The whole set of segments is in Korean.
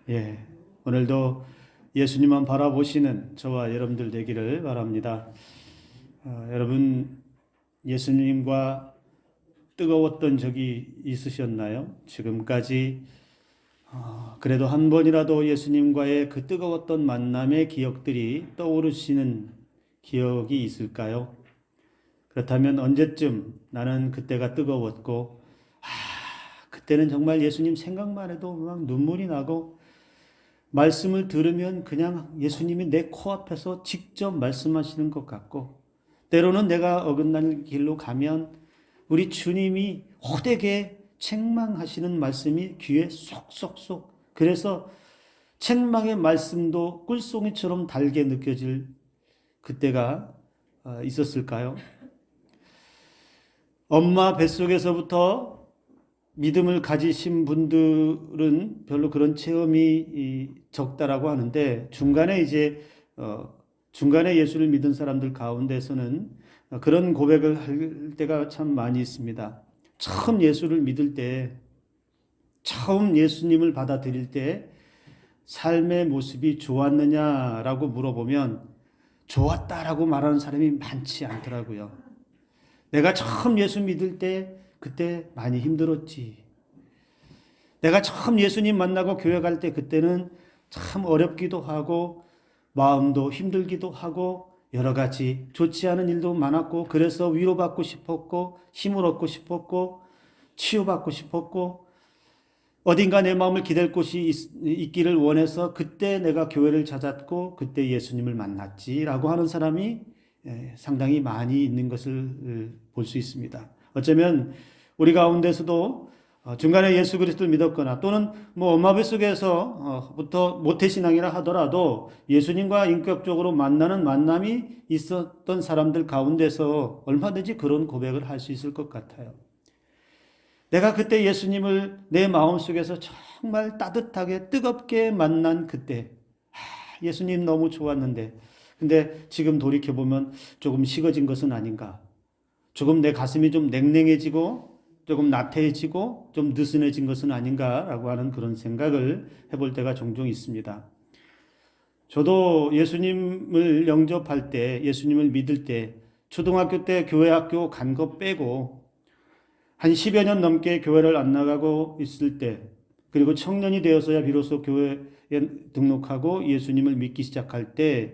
예, 오늘도 예수님만 바라보시는 저와 여러분들 되기를 바랍니다. 여러분, 예수님과 뜨거웠던 적이 있으셨나요? 지금까지 그래도 한 번이라도 예수님과의 그 뜨거웠던 만남의 기억들이 떠오르시는 기억이 있을까요? 그렇다면 언제쯤 나는 그때가 뜨거웠고, 그때는 정말 예수님 생각만 해도 막 눈물이 나고, 말씀을 들으면 그냥 예수님이 내 코앞에서 직접 말씀하시는 것 같고, 때로는 내가 어긋날 길로 가면 우리 주님이 호되게 책망하시는 말씀이 귀에 쏙쏙쏙, 그래서 책망의 말씀도 꿀송이처럼 달게 느껴질 그때가 있었을까요? 엄마 뱃속에서부터 믿음을 가지신 분들은 별로 그런 체험이 적다라고 하는데, 중간에 예수를 믿은 사람들 가운데서는 그런 고백을 할 때가 참 많이 있습니다. 처음 예수를 믿을 때, 처음 예수님을 받아들일 때 삶의 모습이 좋았느냐라고 물어보면 좋았다라고 말하는 사람이 많지 않더라고요. 내가 처음 예수 믿을 때 그때 많이 힘들었지. 내가 처음 예수님 만나고 교회 갈 때 그때는 참 어렵기도 하고 마음도 힘들기도 하고 여러 가지 좋지 않은 일도 많았고, 그래서 위로받고 싶었고 힘을 얻고 싶었고 치유받고 싶었고 어딘가 내 마음을 기댈 곳이 있기를 원해서 그때 내가 교회를 찾았고 그때 예수님을 만났지라고 하는 사람이 상당히 많이 있는 것을 볼 수 있습니다. 어쩌면 우리 가운데서도 중간에 예수 그리스도를 믿었거나 또는 뭐 엄마 뱃속에서부터 모태신앙이라 하더라도 예수님과 인격적으로 만나는 만남이 있었던 사람들 가운데서 얼마든지 그런 고백을 할 수 있을 것 같아요. 내가 그때 예수님을 내 마음속에서 정말 따뜻하게 뜨겁게 만난 그때, 예수님 너무 좋았는데 근데 지금 돌이켜보면 조금 식어진 것은 아닌가, 조금 내 가슴이 좀 냉랭해지고 조금 나태해지고 좀 느슨해진 것은 아닌가라고 하는 그런 생각을 해볼 때가 종종 있습니다. 저도 예수님을 영접할 때, 예수님을 믿을 때, 초등학교 때 교회 학교 간 거 빼고 한 10여 년 넘게 교회를 안 나가고 있을 때, 그리고 청년이 되어서야 비로소 교회에 등록하고 예수님을 믿기 시작할 때,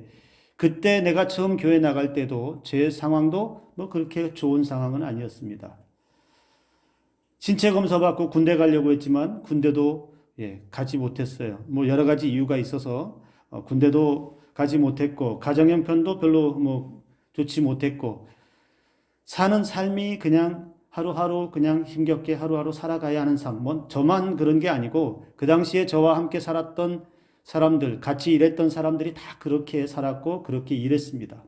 그때 내가 처음 교회 나갈 때도 제 상황도 뭐 그렇게 좋은 상황은 아니었습니다. 신체 검사 받고 군대 가려고 했지만 군대도 가지 못했어요. 뭐 여러 가지 이유가 있어서 군대도 가지 못했고 가정 형편도 별로 뭐 좋지 못했고 사는 삶이 그냥 하루하루 그냥 힘겹게 하루하루 살아가야 하는 삶. 뭐 저만 그런 게 아니고 그 당시에 저와 함께 살았던 사람들, 같이 일했던 사람들이 다 그렇게 살았고 그렇게 일했습니다.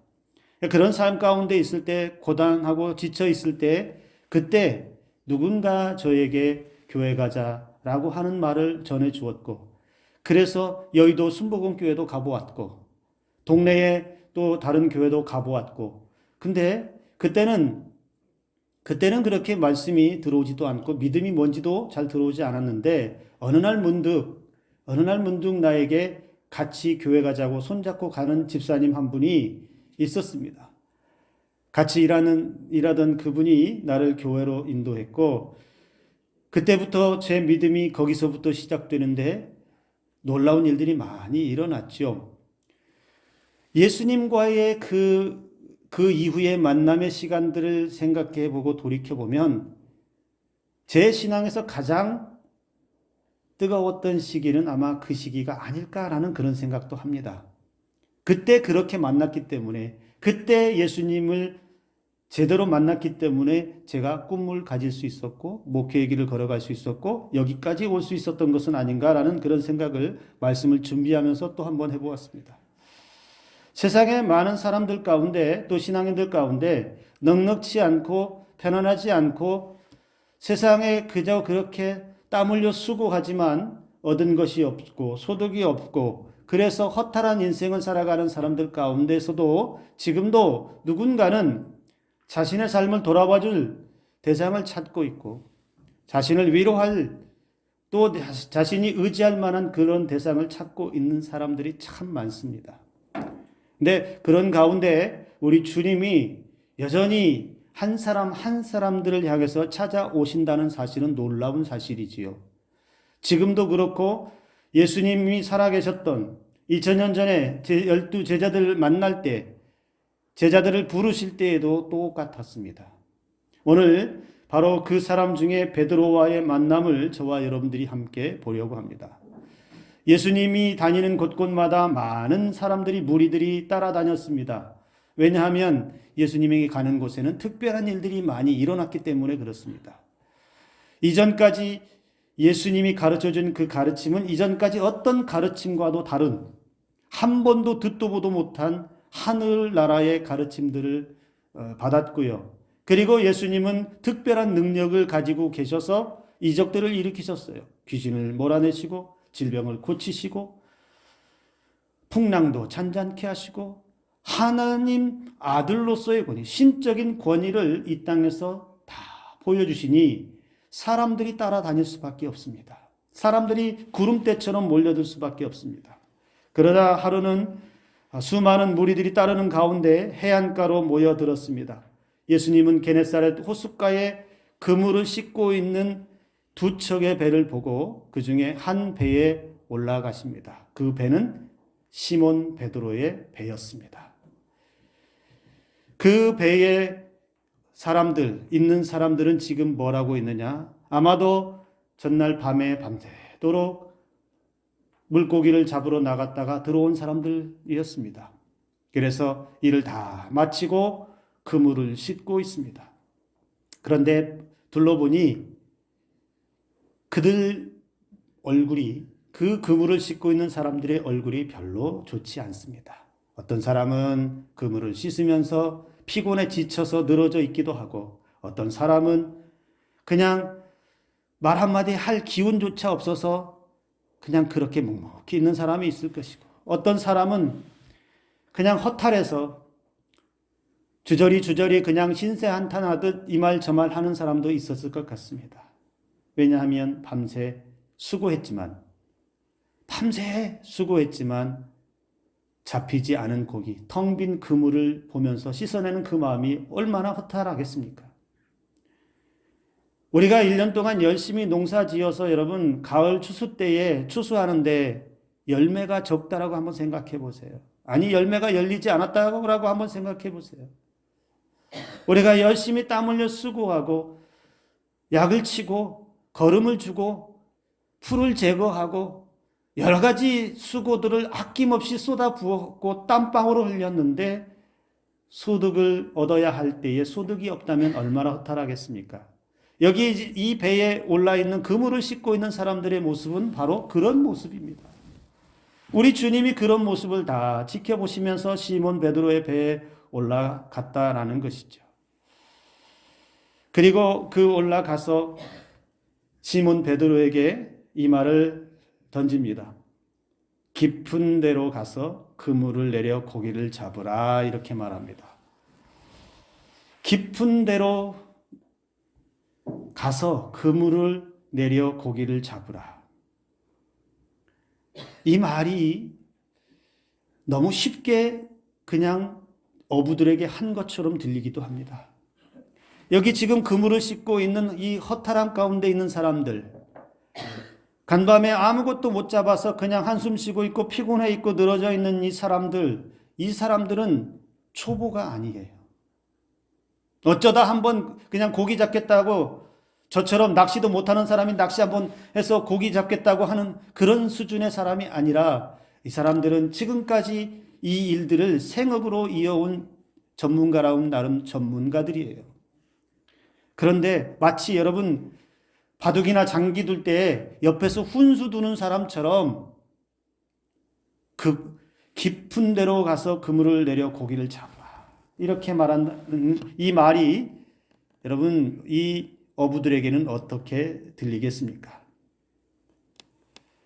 그런 삶 가운데 있을 때, 고단하고 지쳐 있을 때, 그때 누군가 저에게 교회 가자라고 하는 말을 전해 주었고, 그래서 여의도 순복음교회도 가보았고 동네에 또 다른 교회도 가보았고, 근데 그때는 그렇게 말씀이 들어오지도 않고 믿음이 뭔지도 잘 들어오지 않았는데 어느 날 문득 나에게 같이 교회 가자고 손잡고 가는 집사님 한 분이 있었습니다. 같이 일하던 그분이 나를 교회로 인도했고, 그때부터 제 믿음이 거기서부터 시작되는데 놀라운 일들이 많이 일어났죠. 예수님과의 그 이후의 만남의 시간들을 생각해 보고 돌이켜 보면 제 신앙에서 가장 뜨거웠던 시기는 아마 그 시기가 아닐까라는 그런 생각도 합니다. 그때 그렇게 만났기 때문에, 그때 예수님을 제대로 만났기 때문에 제가 꿈을 가질 수 있었고 목회의 길을 걸어갈 수 있었고 여기까지 올 수 있었던 것은 아닌가라는 그런 생각을 말씀을 준비하면서 또 한번 해보았습니다. 세상의 많은 사람들 가운데 또 신앙인들 가운데 넉넉지 않고 편안하지 않고 세상에 그저 그렇게 땀 흘려 수고하지만 얻은 것이 없고 소득이 없고 그래서 허탈한 인생을 살아가는 사람들 가운데서도 지금도 누군가는 자신의 삶을 돌아봐 줄 대상을 찾고 있고 자신을 위로할 또 자신이 의지할 만한 그런 대상을 찾고 있는 사람들이 참 많습니다. 근데 그런 가운데 우리 주님이 여전히 한 사람 한 사람들을 향해서 찾아오신다는 사실은 놀라운 사실이지요. 지금도 그렇고 예수님이 살아계셨던 2000년 전에 12 제자들을 만날 때 제자들을 부르실 때에도 똑같았습니다. 오늘 바로 그 사람 중에 베드로와의 만남을 저와 여러분들이 함께 보려고 합니다. 예수님이 다니는 곳곳마다 많은 사람들이 무리들이 따라다녔습니다. 왜냐하면 예수님이 가는 곳에는 특별한 일들이 많이 일어났기 때문에 그렇습니다. 이전까지 예수님이 가르쳐준 그 가르침은 이전까지 어떤 가르침과도 다른 한 번도 듣도 보도 못한 하늘나라의 가르침들을 받았고요. 그리고 예수님은 특별한 능력을 가지고 계셔서 이적들을 일으키셨어요. 귀신을 몰아내시고 질병을 고치시고 풍랑도 잔잔케 하시고 하나님 아들로서의 권위, 신적인 권위를 이 땅에서 다 보여주시니 사람들이 따라다닐 수밖에 없습니다. 사람들이 구름대처럼 몰려들 수밖에 없습니다. 그러다 하루는 수많은 무리들이 따르는 가운데 해안가로 모여들었습니다. 예수님은 게네사렛 호숫가에 그물을 싣고 있는 두 척의 배를 보고 그 중에 한 배에 올라가십니다. 그 배는 시몬 베드로의 배였습니다. 그 배에 있는 사람들은 지금 뭘 하고 있느냐? 아마도 전날 밤에 밤새도록 물고기를 잡으러 나갔다가 들어온 사람들이었습니다. 그래서 일을 다 마치고 그물을 싣고 있습니다. 그런데 둘러보니 그들 얼굴이, 그 그물을 싣고 있는 사람들의 얼굴이 별로 좋지 않습니다. 어떤 사람은 그물을 씻으면서 피곤에 지쳐서 늘어져 있기도 하고, 어떤 사람은 그냥 말 한마디 할 기운조차 없어서 그냥 그렇게 묵묵히 있는 사람이 있을 것이고, 어떤 사람은 그냥 허탈해서 주저리 그냥 신세 한탄하듯 이 말 저 말 하는 사람도 있었을 것 같습니다. 왜냐하면 밤새 수고했지만 잡히지 않은 고기, 텅 빈 그물을 보면서 씻어내는 그 마음이 얼마나 허탈하겠습니까? 우리가 1년 동안 열심히 농사 지어서 여러분 가을 추수 때에 추수하는데 열매가 적다라고 한번 생각해 보세요. 아니 열매가 열리지 않았다고 한번 생각해 보세요. 우리가 열심히 땀 흘려 수고하고 약을 치고 거름을 주고 풀을 제거하고 여러 가지 수고들을 아낌없이 쏟아 부었고 땀방울을 흘렸는데 소득을 얻어야 할 때에 소득이 없다면 얼마나 허탈하겠습니까? 여기 이 배에 올라있는 그물을 싣고 있는 사람들의 모습은 바로 그런 모습입니다. 우리 주님이 그런 모습을 다 지켜보시면서 시몬 베드로의 배에 올라갔다라는 것이죠. 그리고 그 올라가서 시몬 베드로에게 이 말을 던집니다. 깊은 데로 가서 그물을 내려 고기를 잡으라, 이렇게 말합니다. 깊은 데로 가서 그물을 내려 고기를 잡으라. 이 말이 너무 쉽게 그냥 어부들에게 한 것처럼 들리기도 합니다. 여기 지금 그물을 싣고 있는 이 허탈함 가운데 있는 사람들, 간밤에 아무것도 못 잡아서 그냥 한숨 쉬고 있고 피곤해 있고 늘어져 있는 이 사람들은 초보가 아니에요. 어쩌다 한번 그냥 고기 잡겠다고, 저처럼 낚시도 못하는 사람이 낚시 한번 해서 고기 잡겠다고 하는 그런 수준의 사람이 아니라 이 사람들은 지금까지 이 일들을 생업으로 이어온 전문가라운 나름 전문가들이에요. 그런데 마치 여러분 바둑이나 장기 둘 때 옆에서 훈수 두는 사람처럼 그 깊은 데로 가서 그물을 내려 고기를 잡아, 이렇게 말하는 이 말이 여러분 이 어부들에게는 어떻게 들리겠습니까?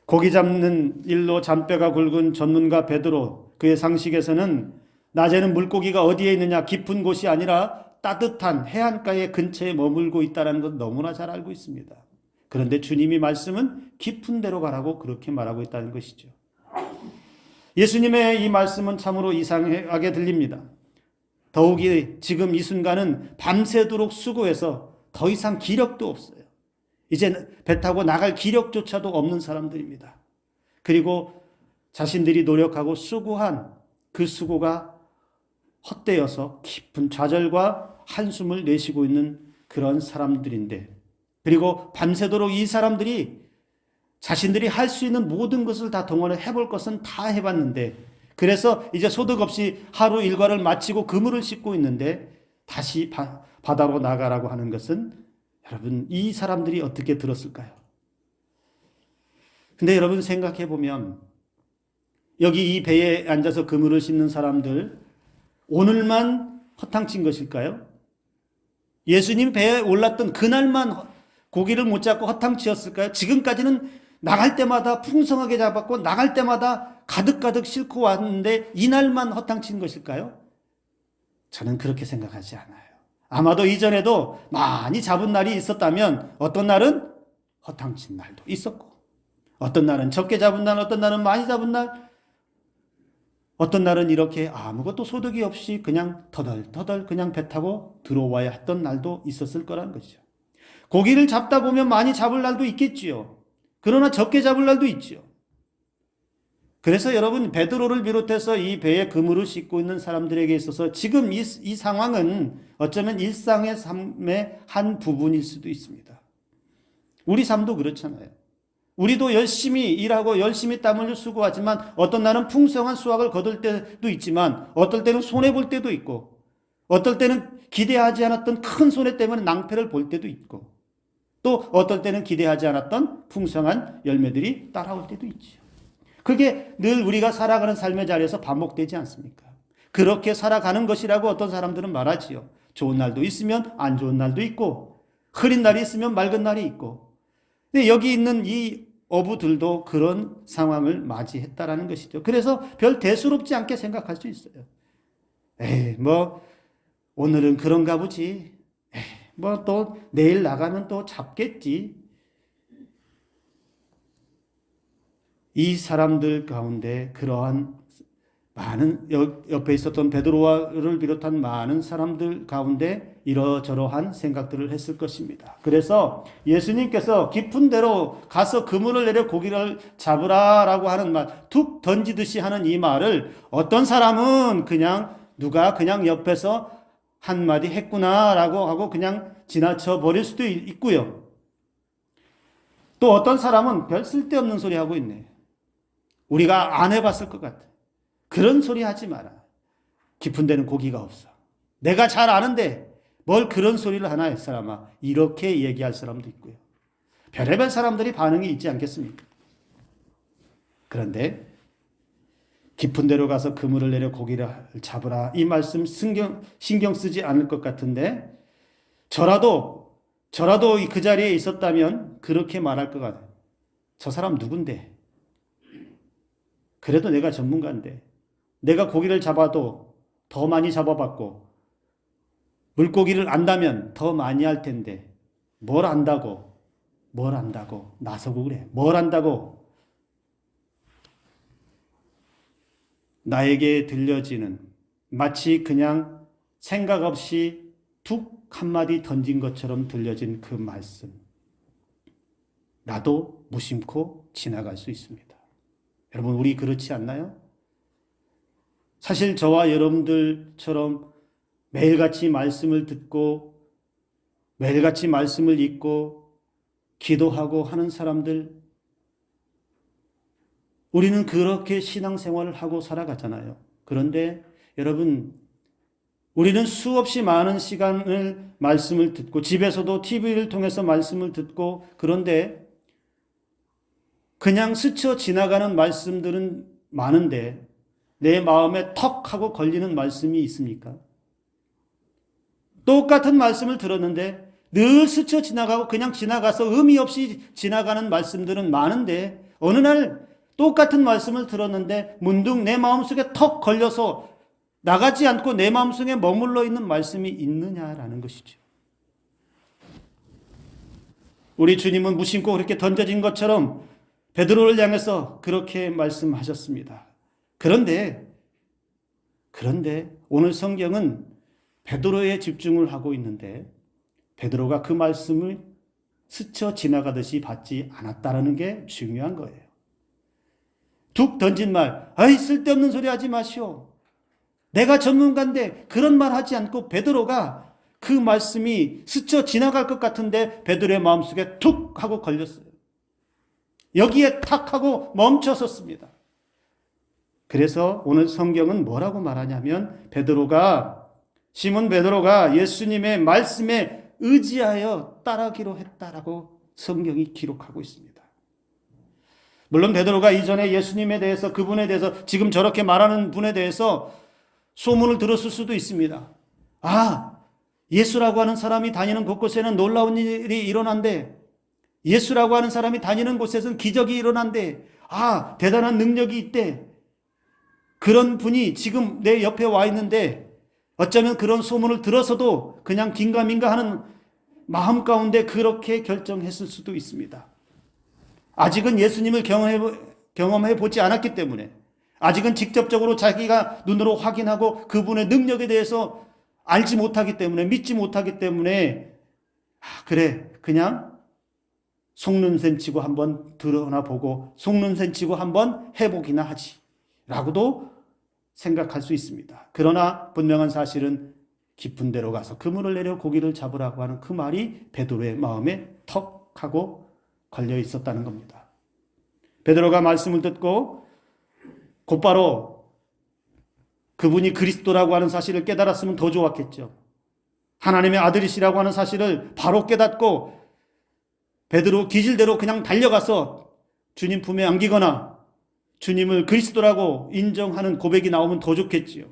고기 잡는 일로 잔뼈가 굵은 전문가 베드로, 그의 상식에서는 낮에는 물고기가 어디에 있느냐, 깊은 곳이 아니라 따뜻한 해안가의 근처에 머물고 있다는 것 너무나 잘 알고 있습니다. 그런데 주님이 말씀은 깊은 데로 가라고 그렇게 말하고 있다는 것이죠. 예수님의 이 말씀은 참으로 이상하게 들립니다. 더욱이 지금 이 순간은 밤새도록 수고해서 더 이상 기력도 없어요. 이제 배 타고 나갈 기력조차도 없는 사람들입니다. 그리고 자신들이 노력하고 수고한 그 수고가 헛되어서 깊은 좌절과 한숨을 내쉬고 있는 그런 사람들인데, 그리고 밤새도록 이 사람들이 자신들이 할 수 있는 모든 것을 다 동원해 해볼 것은 다 해봤는데, 그래서 이제 소득 없이 하루 일과를 마치고 그물을 씻고 있는데 다시 바다로 나가라고 하는 것은, 여러분, 이 사람들이 어떻게 들었을까요? 근데 여러분 생각해 보면 여기 이 배에 앉아서 그물을 씻는 사람들, 오늘만 허탕친 것일까요? 예수님 배에 올랐던 그날만 고기를 못 잡고 허탕치였을까요? 지금까지는 나갈 때마다 풍성하게 잡았고 나갈 때마다 가득가득 싣고 왔는데 이날만 허탕친 것일까요? 저는 그렇게 생각하지 않아요. 아마도 이전에도 많이 잡은 날이 있었다면 어떤 날은 허탕친 날도 있었고, 어떤 날은 적게 잡은 날, 어떤 날은 많이 잡은 날, 어떤 날은 이렇게 아무것도 소득이 없이 그냥 터덜터덜 그냥 배 타고 들어와야 했던 날도 있었을 거라는 것이죠. 고기를 잡다 보면 많이 잡을 날도 있겠지요. 그러나 적게 잡을 날도 있지요. 그래서 여러분, 베드로를 비롯해서 이 배에 그물을 싣고 있는 사람들에게 있어서 지금 이 상황은 어쩌면 일상의 삶의 한 부분일 수도 있습니다. 우리 삶도 그렇잖아요. 우리도 열심히 일하고 열심히 땀 흘려 수고하지만 어떤 날은 풍성한 수확을 거둘 때도 있지만 어떨 때는 손해볼 때도 있고, 어떨 때는 기대하지 않았던 큰 손해 때문에 낭패를 볼 때도 있고, 또 어떨 때는 기대하지 않았던 풍성한 열매들이 따라올 때도 있죠. 그게 늘 우리가 살아가는 삶의 자리에서 반복되지 않습니까? 그렇게 살아가는 것이라고 어떤 사람들은 말하지요. 좋은 날도 있으면 안 좋은 날도 있고, 흐린 날이 있으면 맑은 날이 있고. 근데 여기 있는 이 어부들도 그런 상황을 맞이했다라는 것이죠. 그래서 별 대수롭지 않게 생각할 수 있어요. 에이, 오늘은 그런가 보지. 에이, 또 내일 나가면 또 잡겠지. 이 사람들 가운데 그러한 많은, 옆에 있었던 베드로를 비롯한 많은 사람들 가운데 이러저러한 생각들을 했을 것입니다. 그래서 예수님께서 깊은 데로 가서 그물을 내려 고기를 잡으라라고 하는 말, 툭 던지듯이 하는 이 말을 어떤 사람은 누가 그냥 옆에서 한마디 했구나라고 하고 그냥 지나쳐 버릴 수도 있고요. 또 어떤 사람은 별 쓸데없는 소리 하고 있네. 우리가 안 해봤을 것 같아. 그런 소리 하지 마라. 깊은 데는 고기가 없어. 내가 잘 아는데 뭘 그런 소리를 하나 이 사람아. 이렇게 얘기할 사람도 있고요. 별의별 사람들이 반응이 있지 않겠습니까? 그런데 깊은 데로 가서 그물을 내려 고기를 잡으라. 이 말씀 신경 쓰지 않을 것 같은데 저라도 그 자리에 있었다면 그렇게 말할 것 같아요. 저 사람 누군데? 그래도 내가 전문가인데, 내가 고기를 잡아도 더 많이 잡아봤고, 물고기를 안다면 더 많이 할 텐데, 뭘 안다고 나서고 그래. 뭘 안다고. 나에게 들려지는 마치 그냥 생각 없이 툭 한마디 던진 것처럼 들려진 그 말씀. 나도 무심코 지나갈 수 있습니다. 여러분, 우리 그렇지 않나요? 사실 저와 여러분들처럼 매일같이 말씀을 듣고 매일같이 말씀을 읽고 기도하고 하는 사람들, 우리는 그렇게 신앙생활을 하고 살아가잖아요. 그런데 여러분, 우리는 수없이 많은 시간을 말씀을 듣고 집에서도 TV를 통해서 말씀을 듣고, 그런데 그냥 스쳐 지나가는 말씀들은 많은데 내 마음에 턱 하고 걸리는 말씀이 있습니까? 똑같은 말씀을 들었는데 늘 스쳐 지나가고 그냥 지나가서 의미 없이 지나가는 말씀들은 많은데, 어느 날 똑같은 말씀을 들었는데 문득 내 마음속에 턱 걸려서 나가지 않고 내 마음속에 머물러 있는 말씀이 있느냐라는 것이죠. 우리 주님은 무심코 그렇게 던져진 것처럼 베드로를 향해서 그렇게 말씀하셨습니다. 그런데 오늘 성경은 베드로에 집중을 하고 있는데 베드로가 그 말씀을 스쳐 지나가듯이 받지 않았다는 게 중요한 거예요. 툭 던진 말, 아이 쓸데없는 소리 하지 마시오. 내가 전문가인데 그런 말 하지 않고 베드로가 그 말씀이 스쳐 지나갈 것 같은데 베드로의 마음속에 툭 하고 걸렸어요. 여기에 탁 하고 멈춰섰습니다. 그래서 오늘 성경은 뭐라고 말하냐면 시몬 베드로가 예수님의 말씀에 의지하여 따르기로 했다라고 성경이 기록하고 있습니다. 물론 베드로가 이전에 예수님에 대해서 그분에 대해서 지금 저렇게 말하는 분에 대해서 소문을 들었을 수도 있습니다. 아, 예수라고 하는 사람이 다니는 곳곳에는 놀라운 일이 일어난대. 예수라고 하는 사람이 다니는 곳에서는 기적이 일어난대. 아, 대단한 능력이 있대. 그런 분이 지금 내 옆에 와 있는데 어쩌면 그런 소문을 들어서도 그냥 긴가민가 하는 마음 가운데 그렇게 결정했을 수도 있습니다. 아직은 예수님을 경험해 보지 않았기 때문에, 아직은 직접적으로 자기가 눈으로 확인하고 그분의 능력에 대해서 알지 못하기 때문에, 믿지 못하기 때문에 그래 그냥 속눈썹 치고 한번 드러나 보고 속눈썹 치고 한번 해보기나 하지 라고도 생각할 수 있습니다. 그러나 분명한 사실은 깊은 데로 가서 그물을 내려 고기를 잡으라고 하는 그 말이 베드로의 마음에 턱 하고 걸려 있었다는 겁니다. 베드로가 말씀을 듣고 곧바로 그분이 그리스도라고 하는 사실을 깨달았으면 더 좋았겠죠. 하나님의 아들이시라고 하는 사실을 바로 깨닫고 베드로 기질대로 그냥 달려가서 주님 품에 안기거나 주님을 그리스도라고 인정하는 고백이 나오면 더 좋겠지요.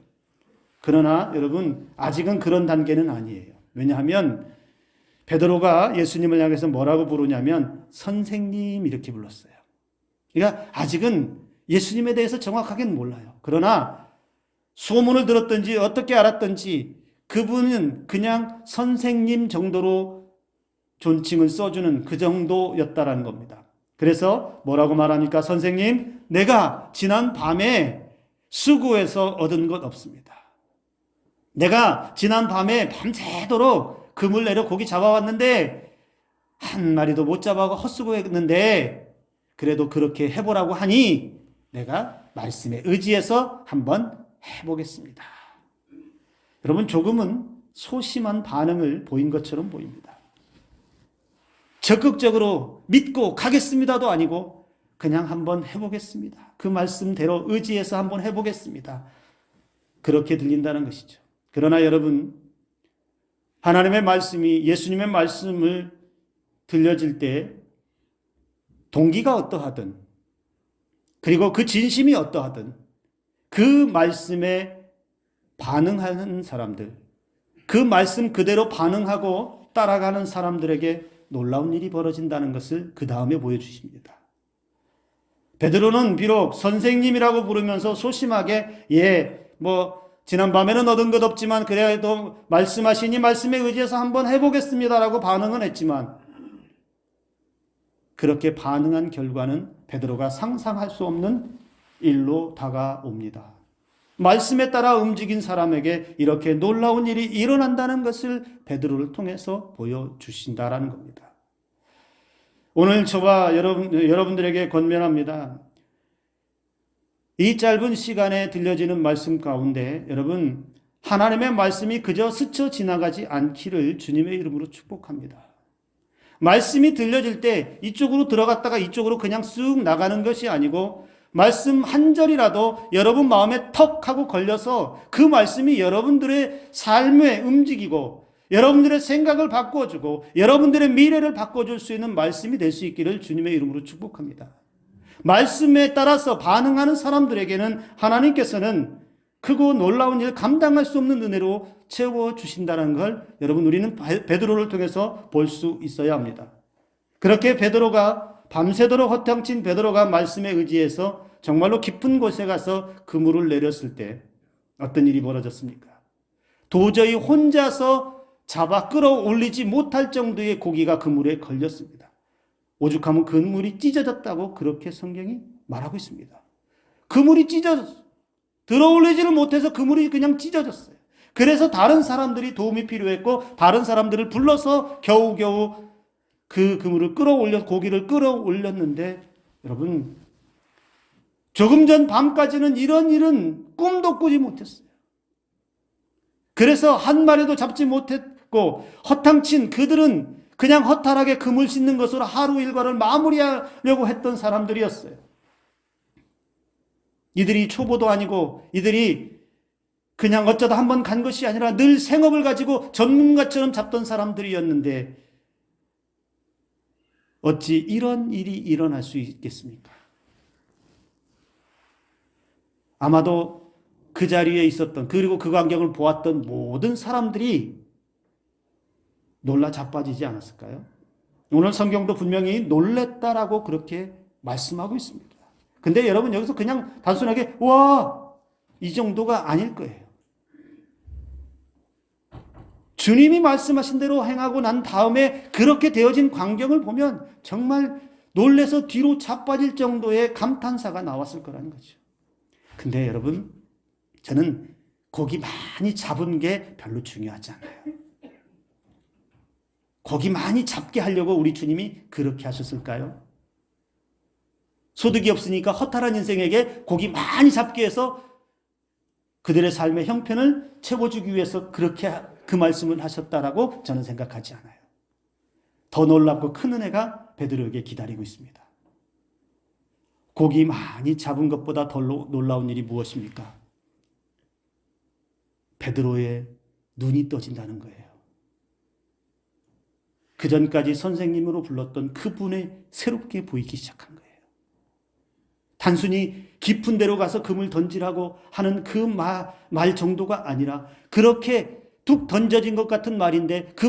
그러나 여러분 아직은 그런 단계는 아니에요. 왜냐하면 베드로가 예수님을 향해서 뭐라고 부르냐면 선생님 이렇게 불렀어요. 그러니까 아직은 예수님에 대해서 정확하게는 몰라요. 그러나 소문을 들었든지 어떻게 알았든지 그분은 그냥 선생님 정도로 존칭을 써주는 그 정도였다라는 겁니다. 그래서 뭐라고 말합니까? 선생님, 내가 지난 밤에 수고해서 얻은 것 없습니다. 내가 지난 밤에 밤새도록 그물 내려 고기 잡아왔는데 한 마리도 못 잡아가 헛수고했는데 그래도 그렇게 해보라고 하니 내가 말씀에 의지해서 한번 해보겠습니다. 여러분 조금은 소심한 반응을 보인 것처럼 보입니다. 적극적으로 믿고 가겠습니다도 아니고 그냥 한번 해보겠습니다. 그 말씀대로 의지해서 한번 해보겠습니다. 그렇게 들린다는 것이죠. 그러나 여러분 하나님의 말씀이 예수님의 말씀을 들려질 때 동기가 어떠하든 그리고 그 진심이 어떠하든 그 말씀에 반응하는 사람들, 그 말씀 그대로 반응하고 따라가는 사람들에게 놀라운 일이 벌어진다는 것을 그 다음에 보여주십니다. 베드로는 비록 선생님이라고 부르면서 소심하게 지난밤에는 얻은 것 없지만 그래도 말씀하시니 말씀에 의지해서 한번 해보겠습니다라고 반응은 했지만 그렇게 반응한 결과는 베드로가 상상할 수 없는 일로 다가옵니다. 말씀에 따라 움직인 사람에게 이렇게 놀라운 일이 일어난다는 것을 베드로를 통해서 보여주신다라는 겁니다. 오늘 저와 여러분들에게 권면합니다. 이 짧은 시간에 들려지는 말씀 가운데 여러분 하나님의 말씀이 그저 스쳐 지나가지 않기를 주님의 이름으로 축복합니다. 말씀이 들려질 때 이쪽으로 들어갔다가 이쪽으로 그냥 쑥 나가는 것이 아니고 말씀 한 절이라도 여러분 마음에 턱 하고 걸려서 그 말씀이 여러분들의 삶에 움직이고 여러분들의 생각을 바꿔주고 여러분들의 미래를 바꿔줄 수 있는 말씀이 될 수 있기를 주님의 이름으로 축복합니다. 말씀에 따라서 반응하는 사람들에게는 하나님께서는 크고 놀라운 일을 감당할 수 없는 은혜로 채워주신다는 걸 여러분 우리는 베드로를 통해서 볼 수 있어야 합니다. 그렇게 베드로가 밤새도록 허탕친 베드로가 말씀에 의지해서 정말로 깊은 곳에 가서 그물을 내렸을 때 어떤 일이 벌어졌습니까? 도저히 혼자서 잡아 끌어올리지 못할 정도의 고기가 그물에 걸렸습니다. 오죽하면 그물이 찢어졌다고 그렇게 성경이 말하고 있습니다. 그물이 찢어졌어요. 들어올리지를 못해서 그물이 그냥 찢어졌어요. 그래서 다른 사람들이 도움이 필요했고 다른 사람들을 불러서 겨우겨우 그 그물을 고기를 끌어올렸는데 여러분 조금 전 밤까지는 이런 일은 꿈도 꾸지 못했어요. 그래서 한 마리도 잡지 못했고 허탕친 그들은 그냥 허탈하게 그물 씻는 것으로 하루 일과를 마무리하려고 했던 사람들이었어요. 이들이 초보도 아니고 이들이 그냥 어쩌다 한번 간 것이 아니라 늘 생업을 가지고 전문가처럼 잡던 사람들이었는데 어찌 이런 일이 일어날 수 있겠습니까? 아마도 그 자리에 있었던 그리고 그 광경을 보았던 모든 사람들이 놀라 자빠지지 않았을까요? 오늘 성경도 분명히 놀랬다라고 그렇게 말씀하고 있습니다. 근데 여러분 여기서 그냥 단순하게 와! 이 정도가 아닐 거예요. 주님이 말씀하신 대로 행하고 난 다음에 그렇게 되어진 광경을 보면 정말 놀래서 뒤로 자빠질 정도의 감탄사가 나왔을 거라는 거죠. 근데 여러분 저는 고기 많이 잡은 게 별로 중요하지 않아요. 고기 많이 잡게 하려고 우리 주님이 그렇게 하셨을까요? 소득이 없으니까 허탈한 인생에게 고기 많이 잡게 해서 그들의 삶의 형편을 채워주기 위해서 그렇게 그 말씀을 하셨다라고 저는 생각하지 않아요. 더 놀랍고 큰 은혜가 베드로에게 기다리고 있습니다. 고기 많이 잡은 것보다 더 놀라운 일이 무엇입니까? 베드로의 눈이 떠진다는 거예요. 그 전까지 선생님으로 불렀던 그분이 새롭게 보이기 시작한 거예요. 단순히 깊은 데로 가서 금을 던지라고 하는 그 말 정도가 아니라 그렇게 툭 던져진 것 같은 말인데 그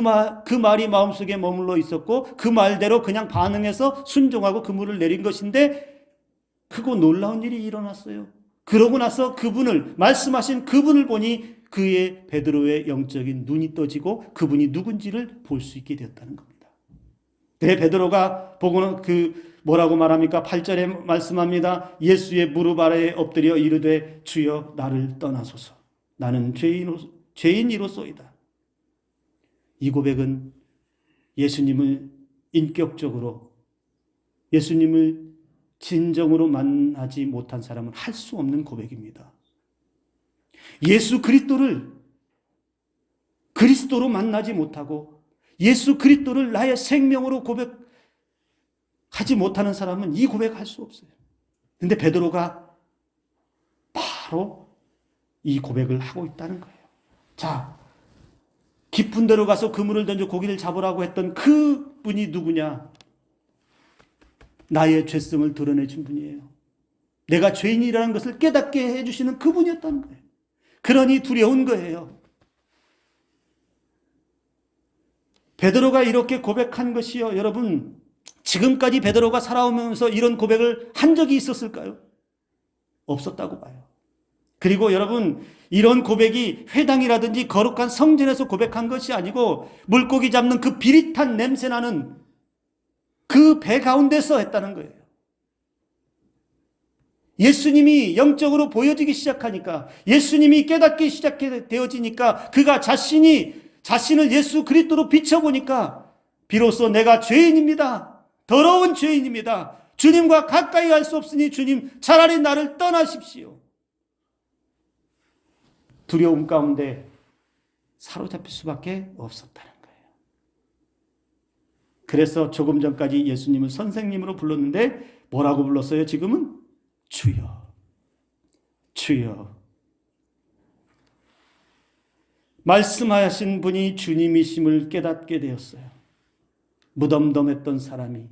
말이 마음속에 머물러 있었고 그 말대로 그냥 반응해서 순종하고 그물을 내린 것인데 크고 놀라운 일이 일어났어요. 그러고 나서 그분을 말씀하신 그분을 보니 그의 베드로의 영적인 눈이 떠지고 그분이 누군지를 볼 수 있게 되었다는 겁니다. 그래 베드로가 보고는 뭐라고 말합니까? 8절에 말씀합니다. 예수의 무릎 아래에 엎드려 이르되 주여 나를 떠나소서. 나는 죄인이로소이다. 이 고백은 예수님을 인격적으로 예수님을 진정으로 만나지 못한 사람은 할 수 없는 고백입니다. 예수 그리스도로 만나지 못하고 예수 그리스도를 나의 생명으로 고백하지 못하는 사람은 이 고백할 수 없어요. 그런데 베드로가 바로 이 고백을 하고 있다는 거예요. 자, 깊은 데로 가서 그물을 던져 고기를 잡으라고 했던 그 분이 누구냐? 나의 죄성을 드러내 준 분이에요. 내가 죄인이라는 것을 깨닫게 해주시는 그분이었다는 거예요. 그러니 두려운 거예요. 베드로가 이렇게 고백한 것이요. 여러분, 지금까지 베드로가 살아오면서 이런 고백을 한 적이 있었을까요? 없었다고 봐요. 그리고 여러분, 이런 고백이 회당이라든지 거룩한 성전에서 고백한 것이 아니고 물고기 잡는 그 비릿한 냄새나는 그 배 가운데서 했다는 거예요. 예수님이 영적으로 보여지기 시작하니까 예수님이 깨닫기 시작되어지니까 그가 자신을 예수 그리스도로 비춰보니까 비로소 내가 죄인입니다. 더러운 죄인입니다. 주님과 가까이 할 수 없으니 주님 차라리 나를 떠나십시오. 두려움 가운데 사로잡힐 수밖에 없었다는 거예요. 그래서 조금 전까지 예수님을 선생님으로 불렀는데 뭐라고 불렀어요? 지금은 주여, 주여. 말씀하신 분이 주님이심을 깨닫게 되었어요. 무덤덤했던 사람이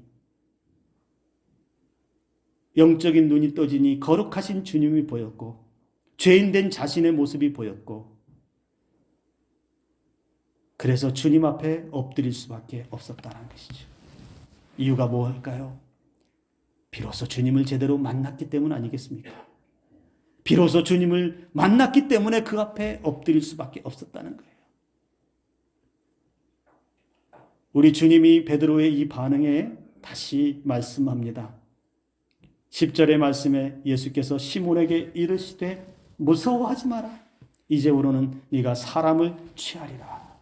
영적인 눈이 떠지니 거룩하신 주님이 보였고 죄인된 자신의 모습이 보였고 그래서 주님 앞에 엎드릴 수밖에 없었다는 것이죠. 이유가 무엇일까요? 비로소 주님을 제대로 만났기 때문 아니겠습니까? 비로소 주님을 만났기 때문에 그 앞에 엎드릴 수밖에 없었다는 거예요. 우리 주님이 베드로의 이 반응에 다시 말씀합니다. 10절의 말씀에 예수께서 시몬에게 이르시되 무서워하지 마라. 이제부로는 네가 사람을 취하리라.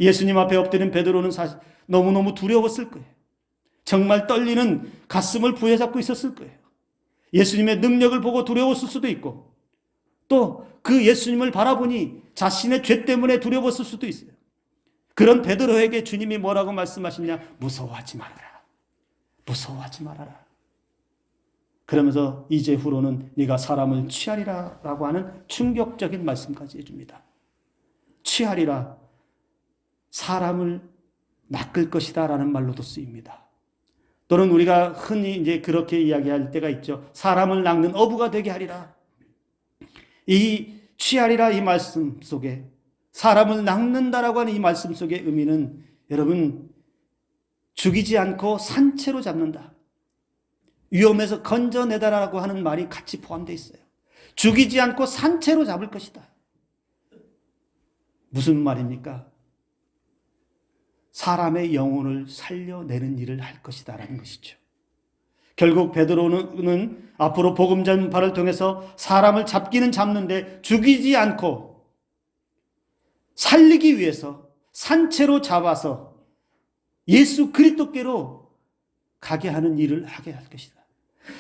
예수님 앞에 엎드린 베드로는 사실 너무너무 두려웠을 거예요. 정말 떨리는 가슴을 부여잡고 있었을 거예요. 예수님의 능력을 보고 두려웠을 수도 있고 또 그 예수님을 바라보니 자신의 죄 때문에 두려웠을 수도 있어요. 그런 베드로에게 주님이 뭐라고 말씀하시냐? 무서워하지 말아라. 무서워하지 말아라. 그러면서 이제후로는 네가 사람을 취하리라 라고 하는 충격적인 말씀까지 해줍니다. 취하리라, 사람을 낚을 것이다 라는 말로도 쓰입니다. 또는 우리가 흔히 이제 그렇게 이야기할 때가 있죠. 사람을 낚는 어부가 되게 하리라. 이 취하리라 이 말씀 속에 사람을 낚는다라고 하는 이 말씀 속의 의미는 여러분 죽이지 않고 산채로 잡는다. 위험에서 건져내다라고 하는 말이 같이 포함되어 있어요. 죽이지 않고 산채로 잡을 것이다. 무슨 말입니까? 사람의 영혼을 살려내는 일을 할 것이다 라는 것이죠. 결국 베드로는 앞으로 복음 전파를 통해서 사람을 잡기는 잡는데 죽이지 않고 살리기 위해서 산채로 잡아서 예수 그리스도께로 가게 하는 일을 하게 할 것이다.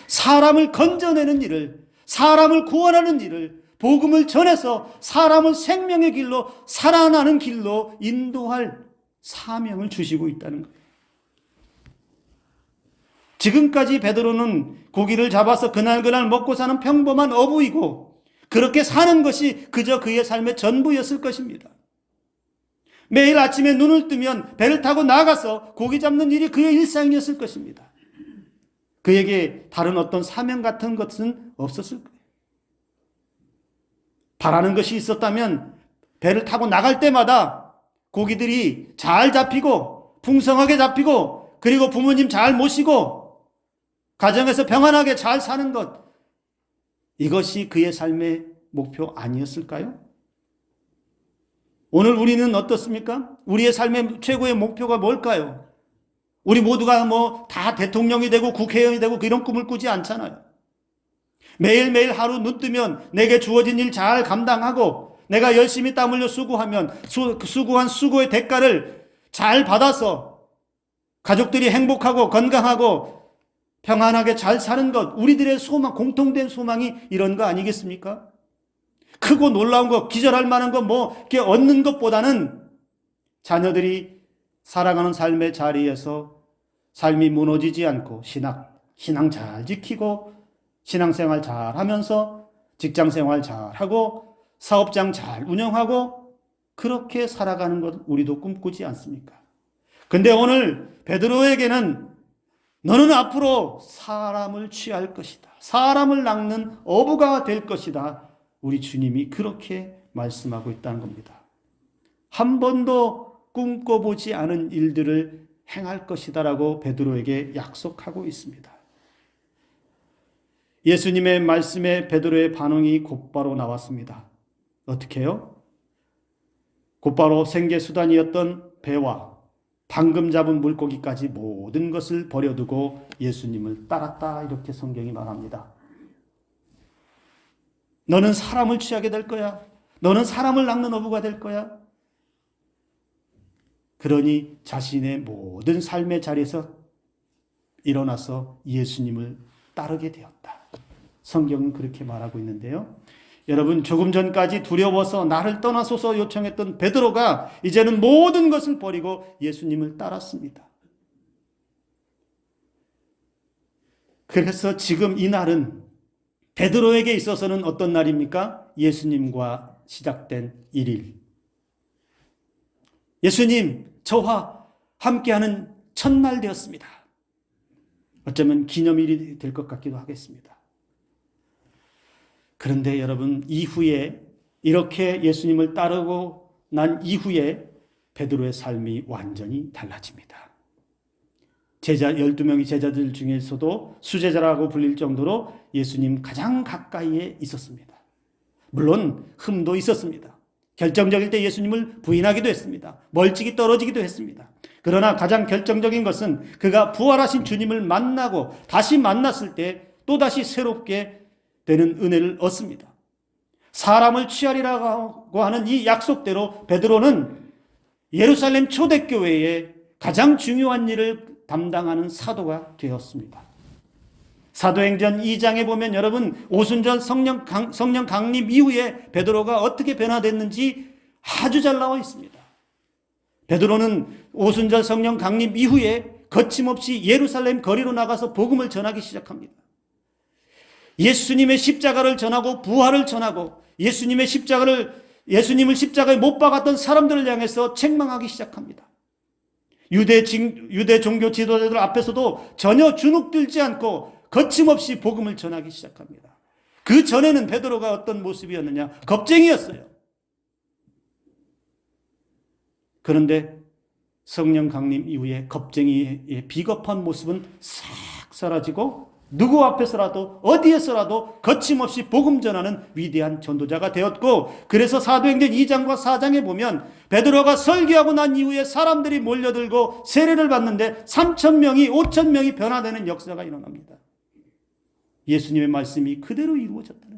사람을 건져내는 일을, 사람을 구원하는 일을, 복음을 전해서 사람을 생명의 길로, 살아나는 길로 인도할 사명을 주시고 있다는 거예요. 지금까지 베드로는 고기를 잡아서 그날 먹고 사는 평범한 어부이고 그렇게 사는 것이 그저 그의 삶의 전부였을 것입니다. 매일 아침에 눈을 뜨면 배를 타고 나가서 고기 잡는 일이 그의 일상이었을 것입니다. 그에게 다른 어떤 사명 같은 것은 없었을 거예요. 바라는 것이 있었다면 배를 타고 나갈 때마다 고기들이 잘 잡히고 풍성하게 잡히고 그리고 부모님 잘 모시고 가정에서 평안하게 잘 사는 것, 이것이 그의 삶의 목표 아니었을까요? 오늘 우리는 어떻습니까? 우리의 삶의 최고의 목표가 뭘까요? 우리 모두가 다 대통령이 되고 국회의원이 되고 이런 꿈을 꾸지 않잖아요. 매일매일 하루 눈 뜨면 내게 주어진 일 잘 감당하고 내가 열심히 땀 흘려 수고하면 수고한 수고의 대가를 잘 받아서 가족들이 행복하고 건강하고 평안하게 잘 사는 것, 우리들의 소망, 공통된 소망이 이런 거 아니겠습니까? 크고 놀라운 거, 기절할 만한 거 이렇게 얻는 것보다는 자녀들이 살아가는 삶의 자리에서 삶이 무너지지 않고 신앙 잘 지키고 신앙생활 잘 하면서 직장생활 잘 하고 사업장 잘 운영하고 그렇게 살아가는 것 우리도 꿈꾸지 않습니까? 근데 오늘 베드로에게는 너는 앞으로 사람을 취할 것이다. 사람을 낚는 어부가 될 것이다. 우리 주님이 그렇게 말씀하고 있다는 겁니다. 한 번도 꿈꿔보지 않은 일들을 행할 것이다라고 베드로에게 약속하고 있습니다. 예수님의 말씀에 베드로의 반응이 곧바로 나왔습니다. 어떻게 해요? 곧바로 생계수단이었던 배와 방금 잡은 물고기까지 모든 것을 버려두고 예수님을 따랐다. 이렇게 성경이 말합니다. 너는 사람을 취하게 될 거야. 너는 사람을 낚는 어부가 될 거야. 그러니 자신의 모든 삶의 자리에서 일어나서 예수님을 따르게 되었다. 성경은 그렇게 말하고 있는데요. 여러분, 조금 전까지 두려워서 나를 떠나소서 요청했던 베드로가 이제는 모든 것을 버리고 예수님을 따랐습니다. 그래서 지금 이 날은 베드로에게 있어서는 어떤 날입니까? 예수님과 시작된 1일. 예수님, 저와 함께하는 첫날 되었습니다. 어쩌면 기념일이 될 것 같기도 하겠습니다. 그런데 여러분, 이후에 이렇게 예수님을 따르고 난 이후에 베드로의 삶이 완전히 달라집니다. 12명의 제자들 중에서도 수제자라고 불릴 정도로 예수님 가장 가까이에 있었습니다. 물론 흠도 있었습니다. 결정적일 때 예수님을 부인하기도 했습니다. 멀찍이 떨어지기도 했습니다. 그러나 가장 결정적인 것은 그가 부활하신 주님을 만나고 다시 만났을 때 또다시 새롭게 되는 은혜를 얻습니다. 사람을 취하리라고 하는 이 약속대로 베드로는 예루살렘 초대교회의 가장 중요한 일을 담당하는 사도가 되었습니다. 사도행전 2장에 보면 여러분 오순절 성령 강림 이후에 베드로가 어떻게 변화됐는지 아주 잘 나와 있습니다. 베드로는 오순절 성령 강림 이후에 거침없이 예루살렘 거리로 나가서 복음을 전하기 시작합니다. 예수님의 십자가를 전하고 부활을 전하고 예수님을 십자가에 못 박았던 사람들을 향해서 책망하기 시작합니다. 유대 종교 지도자들 앞에서도 전혀 주눅들지 않고 거침없이 복음을 전하기 시작합니다. 그 전에는 베드로가 어떤 모습이었느냐? 겁쟁이였어요. 그런데 성령 강림 이후에 겁쟁이의 비겁한 모습은 싹 사라지고 누구 앞에서라도 어디에서라도 거침없이 복음 전하는 위대한 전도자가 되었고, 그래서 사도행전 2장과 4장에 보면 베드로가 설교하고 난 이후에 사람들이 몰려들고 세례를 받는데 3,000명이 5,000명이 변화되는 역사가 일어납니다. 예수님의 말씀이 그대로 이루어졌다는 거예요.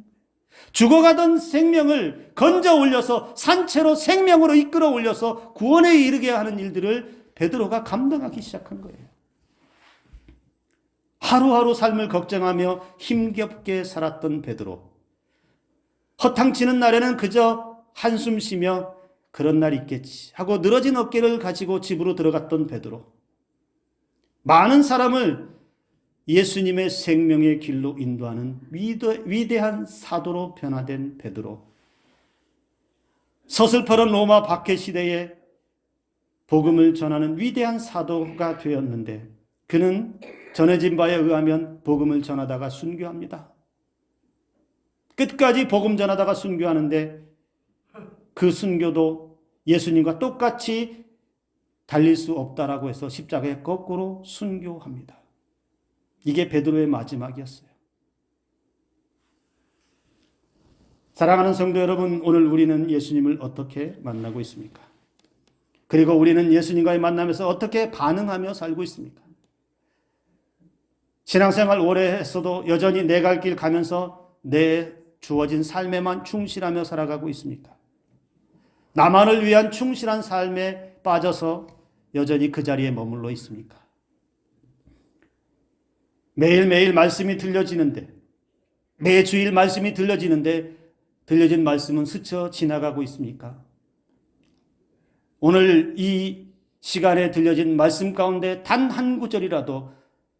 죽어가던 생명을 건져 올려서 산채로 생명으로 이끌어 올려서 구원에 이르게 하는 일들을 베드로가 감당하기 시작한 거예요. 하루하루 삶을 걱정하며 힘겹게 살았던 베드로. 허탕치는 날에는 그저 한숨 쉬며 그런 날 있겠지 하고 늘어진 어깨를 가지고 집으로 들어갔던 베드로. 많은 사람을 예수님의 생명의 길로 인도하는 위대한 사도로 변화된 베드로. 서슬퍼런 로마 박해 시대에 복음을 전하는 위대한 사도가 되었는데 그는 전해진 바에 의하면 복음을 전하다가 순교합니다. 끝까지 복음 전하다가 순교하는데 그 순교도 예수님과 똑같이 달릴 수 없다라고 해서 십자가에 거꾸로 순교합니다. 이게 베드로의 마지막이었어요. 사랑하는 성도 여러분, 오늘 우리는 예수님을 어떻게 만나고 있습니까? 그리고 우리는 예수님과의 만남에서 어떻게 반응하며 살고 있습니까? 신앙생활 오래 했어도 여전히 내 갈 길 가면서 내 주어진 삶에만 충실하며 살아가고 있습니까? 나만을 위한 충실한 삶에 빠져서 여전히 그 자리에 머물러 있습니까? 매일매일 말씀이 들려지는데, 매주일 말씀이 들려지는데 들려진 말씀은 스쳐 지나가고 있습니까? 오늘 이 시간에 들려진 말씀 가운데 단 한 구절이라도,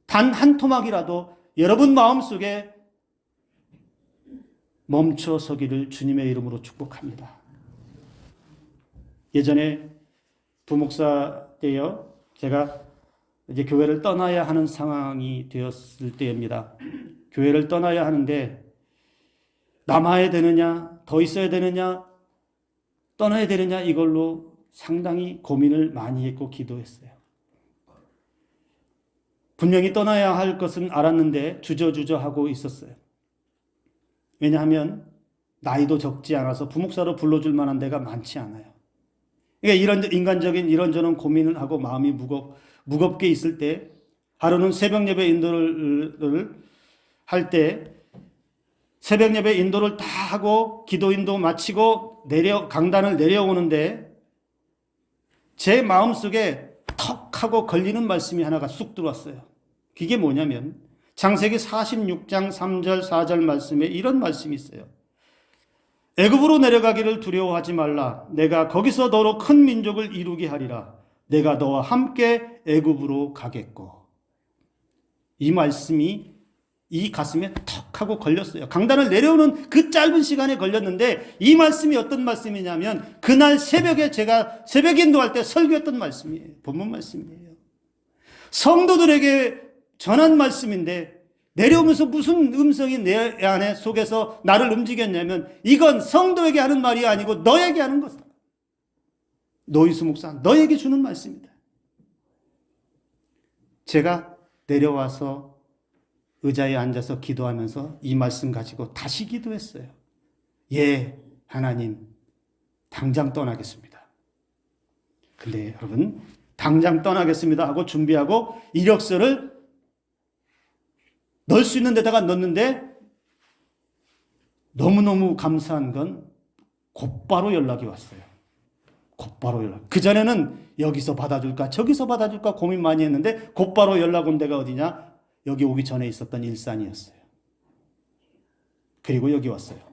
단 한 토막이라도 여러분 마음속에 멈춰 서기를 주님의 이름으로 축복합니다. 예전에 부목사 때요, 제가 이제 교회를 떠나야 하는 상황이 되었을 때입니다. 교회를 떠나야 하는데 남아야 되느냐, 더 있어야 되느냐, 떠나야 되느냐, 이걸로 상당히 고민을 많이 했고 기도했어요. 분명히 떠나야 할 것은 알았는데 주저하고 있었어요. 왜냐하면 나이도 적지 않아서 부목사로 불러줄 만한 데가 많지 않아요. 그러니까 이런 인간적인 이런저런 고민을 하고 마음이 무겁게 있을 때, 하루는 새벽 예배 인도를 할 때 새벽 예배 인도를 다 하고 기도 인도 마치고 강단을 내려오는데 제 마음속에 턱 하고 걸리는 말씀이 하나가 쑥 들어왔어요. 그게 뭐냐면 창세기 46장 3절 4절 말씀에 이런 말씀이 있어요. 애굽으로 내려가기를 두려워하지 말라. 내가 거기서 너로 큰 민족을 이루게 하리라. 내가 너와 함께 애굽으로 가겠고. 이 말씀이 이 가슴에 턱 하고 걸렸어요. 강단을 내려오는 그 짧은 시간에 걸렸는데 이 말씀이 어떤 말씀이냐면 그날 새벽에 제가 새벽 인도할 때 설교했던 말씀이에요. 본문 말씀이에요. 성도들에게 전한 말씀인데 내려오면서 무슨 음성이 내 안에 속에서 나를 움직였냐면 이건 성도에게 하는 말이 아니고 너에게 하는 것이다. 노이수 목사, 너에게 주는 말씀이다. 제가 내려와서 의자에 앉아서 기도하면서 이 말씀 가지고 다시 기도했어요. 예, 하나님, 당장 떠나겠습니다. 근데 여러분, 당장 떠나겠습니다 하고 준비하고 이력서를 넣을 수 있는 데다가 넣었는데 너무너무 감사한 건 곧바로 연락이 왔어요. 곧바로 연락. 그전에는 여기서 받아줄까 저기서 받아줄까 고민 많이 했는데 곧바로 연락 온 데가 어디냐? 여기 오기 전에 있었던 일산이었어요. 그리고 여기 왔어요.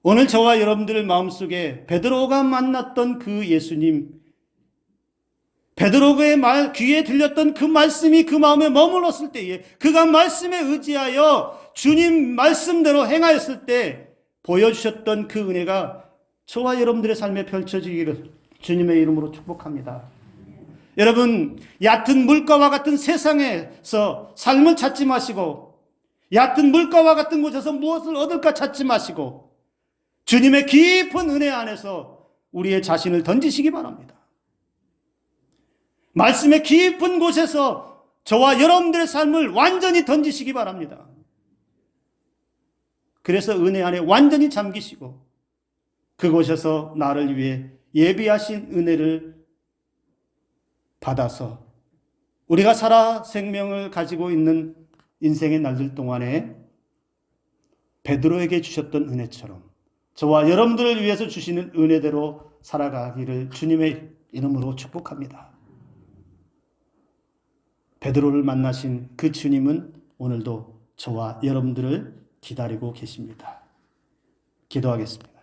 오늘 저와 여러분들 마음속에 베드로가 만났던 그 예수님, 베드로의 귀에 들렸던 그 말씀이 그 마음에 머물렀을 때에 그가 말씀에 의지하여 주님 말씀대로 행하였을 때 보여주셨던 그 은혜가 저와 여러분들의 삶에 펼쳐지기를 주님의 이름으로 축복합니다. 여러분, 얕은 물가와 같은 세상에서 삶을 찾지 마시고 얕은 물가와 같은 곳에서 무엇을 얻을까 찾지 마시고 주님의 깊은 은혜 안에서 우리의 자신을 던지시기 바랍니다. 말씀의 깊은 곳에서 저와 여러분들의 삶을 완전히 던지시기 바랍니다. 그래서 은혜 안에 완전히 잠기시고 그곳에서 나를 위해 예비하신 은혜를 받아서 우리가 살아 생명을 가지고 있는 인생의 날들 동안에 베드로에게 주셨던 은혜처럼 저와 여러분들을 위해서 주시는 은혜대로 살아가기를 주님의 이름으로 축복합니다. 베드로를 만나신 그 주님은 오늘도 저와 여러분들을 기다리고 계십니다. 기도하겠습니다.